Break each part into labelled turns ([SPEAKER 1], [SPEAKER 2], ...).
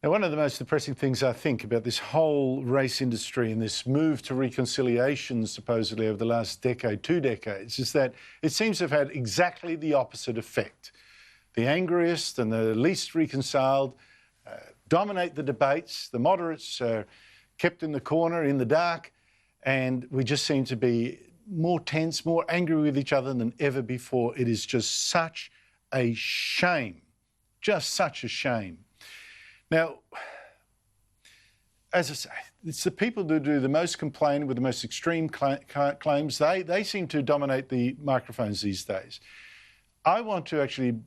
[SPEAKER 1] Now, one of the most depressing things I think about this whole race industry and this move to reconciliation, supposedly over the last decade, 2 decades, is that it seems to have had exactly the opposite effect. The angriest and the least reconciled dominate the debates. The moderates are kept in the corner, in the dark, and we just seem to be more tense, more angry with each other than ever before. It is just such a shame, just such a shame. Now, as I say, it's the people who do the most complaining with the most extreme claims. They seem to dominate the microphones these days. I want to actually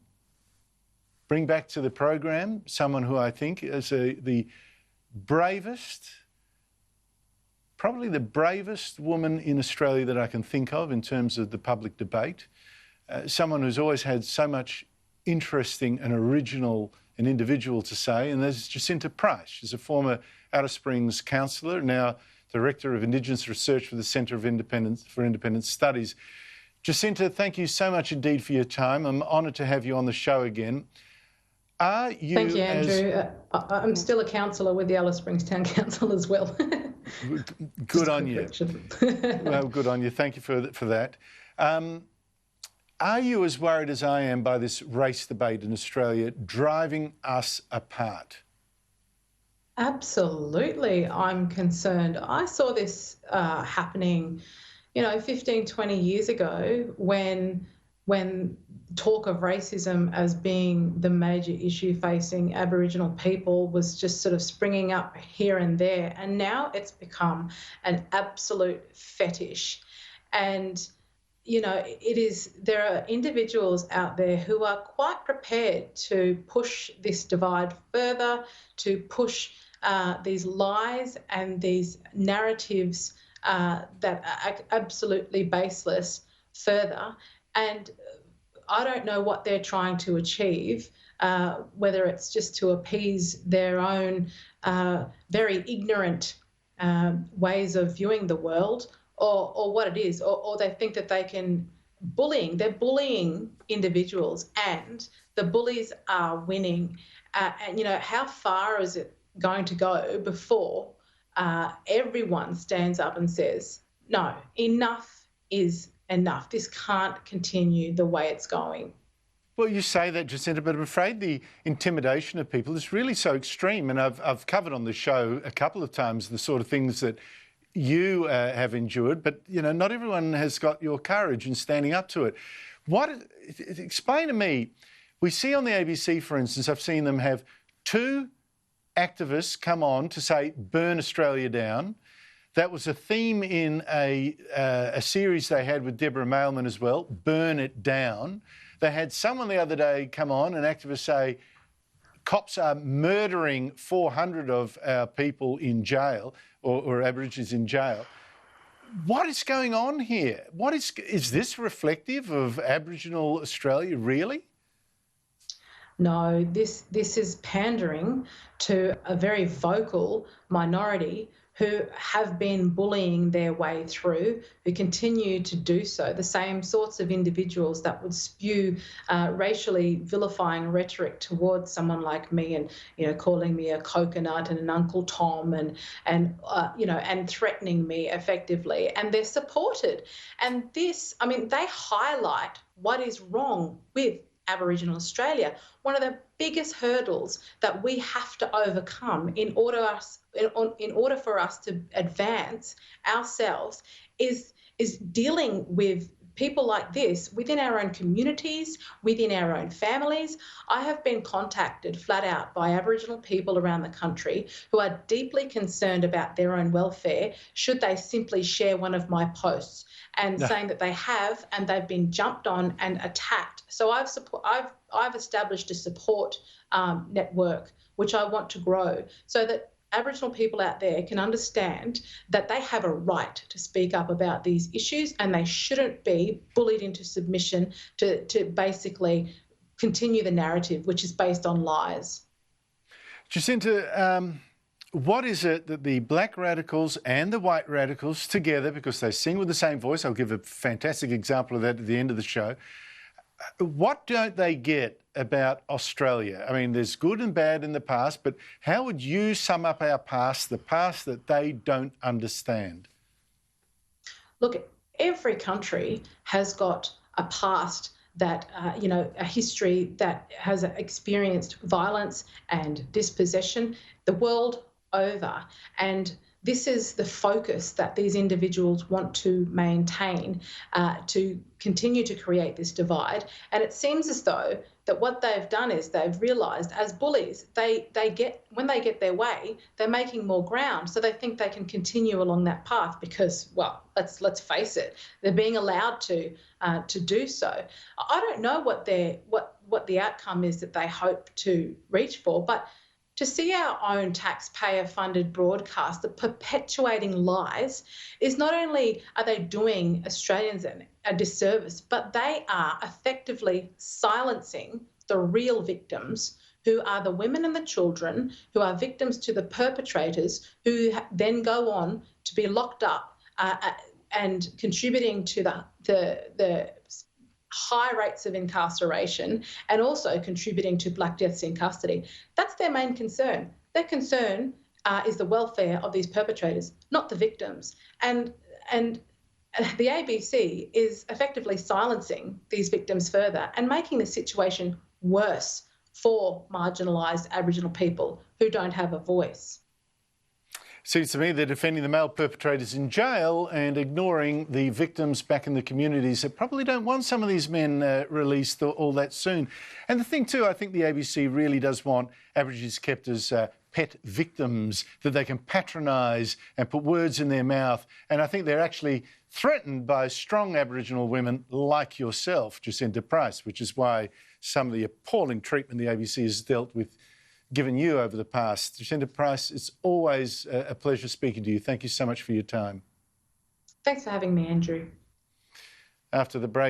[SPEAKER 1] bring back to the program someone who I think is the bravest, probably the bravest woman in Australia that I can think of in terms of the public debate. Someone who's always had so much interesting and original and individual to say, and there's Jacinta Price. She's a former Outer Springs councillor, now Director of Indigenous Research for the Centre for Independent Studies. Jacinta, thank you so much indeed for your time. I'm honoured to have you on the show again.
[SPEAKER 2] Thank you, Andrew. I'm still a councillor with the Alice Springs Town Council as well.
[SPEAKER 1] Good on you. Well, good on you. Thank you for that. Are you as worried as I am by this race debate in Australia driving us apart?
[SPEAKER 2] Absolutely, I'm concerned. I saw this happening, 15, 20 years ago when talk of racism as being the major issue facing Aboriginal people was just sort of springing up here and there. And now it's become an absolute fetish. And there are individuals out there who are quite prepared to push this divide further, to push these lies and these narratives that are absolutely baseless further. And I don't know what they're trying to achieve, whether it's just to appease their own very ignorant ways of viewing the world, or what it is, or they think that they can they're bullying individuals and the bullies are winning. And, how far is it going to go before everyone stands up and says, no, enough is enough. This can't continue the way it's going.
[SPEAKER 1] Well, you say that, Jacinta, but I'm afraid the intimidation of people is really so extreme. And I've covered on the show a couple of times the sort of things that you have endured, but, not everyone has got your courage in standing up to it. Explain to me, we see on the ABC, for instance, I've seen them have 2 activists come on to say, burn Australia down. That was a theme in a series they had with Deborah Mailman as well, burn it down. They had someone the other day come on, an activist, say, cops are murdering 400 of our people in jail, or Aborigines in jail. What is going on here? Is this reflective of Aboriginal Australia, really?
[SPEAKER 2] No, this is pandering to a very vocal minority who have been bullying their way through, who continue to do so, the same sorts of individuals that would spew racially vilifying rhetoric towards someone like me and, calling me a coconut and an Uncle Tom and threatening me effectively. And they're supported. And this, they highlight what is wrong with Aboriginal Australia. One of the biggest hurdles that we have to overcome in order for us to advance ourselves is dealing with people like this within our own communities, within our own families. I have been contacted flat out by Aboriginal people around the country who are deeply concerned about their own welfare should they simply share one of my posts, and saying that they have, and they've been jumped on and attacked. So I've established a support network which I want to grow so that Aboriginal people out there can understand that they have a right to speak up about these issues, and they shouldn't be bullied into submission to basically continue the narrative which is based on lies.
[SPEAKER 1] Jacinta, what is it that the black radicals and the white radicals together, because they sing with the same voice, I'll give a fantastic example of that at the end of the show, what don't they get about Australia? I mean, there's good and bad in the past, but how would you sum up our past, the past that they don't understand?
[SPEAKER 2] Look, every country has got a past that, a history that has experienced violence and dispossession the world over. And this is the focus that these individuals want to maintain, to continue to create this divide. And it seems as though that what they've done is they've realised as bullies, when they get their way, they're making more ground. So they think they can continue along that path because, well, let's face it, they're being allowed to do so. I don't know what the outcome is that they hope to reach for, but to see our own taxpayer-funded broadcaster perpetuating lies is not only are they doing Australians a disservice, but they are effectively silencing the real victims, who are the women and the children, who are victims to the perpetrators, who then go on to be locked up and contributing to the high rates of incarceration and also contributing to black deaths in custody. That's their main concern. Their concern is the welfare of these perpetrators, not the victims. And the ABC is effectively silencing these victims further and making the situation worse for marginalised Aboriginal people who don't have a voice.
[SPEAKER 1] Seems to me they're defending the male perpetrators in jail and ignoring the victims back in the communities that probably don't want some of these men released all that soon. And the thing too, I think the ABC really does want Aborigines kept as pet victims that they can patronise and put words in their mouth. And I think they're actually threatened by strong Aboriginal women like yourself, Jacinta Price, which is why some of the appalling treatment the ABC has dealt with given you over the past. Jacinta Price, it's always a pleasure speaking to you. Thank you so much for your time.
[SPEAKER 2] Thanks for having me, Andrew.
[SPEAKER 1] After the break.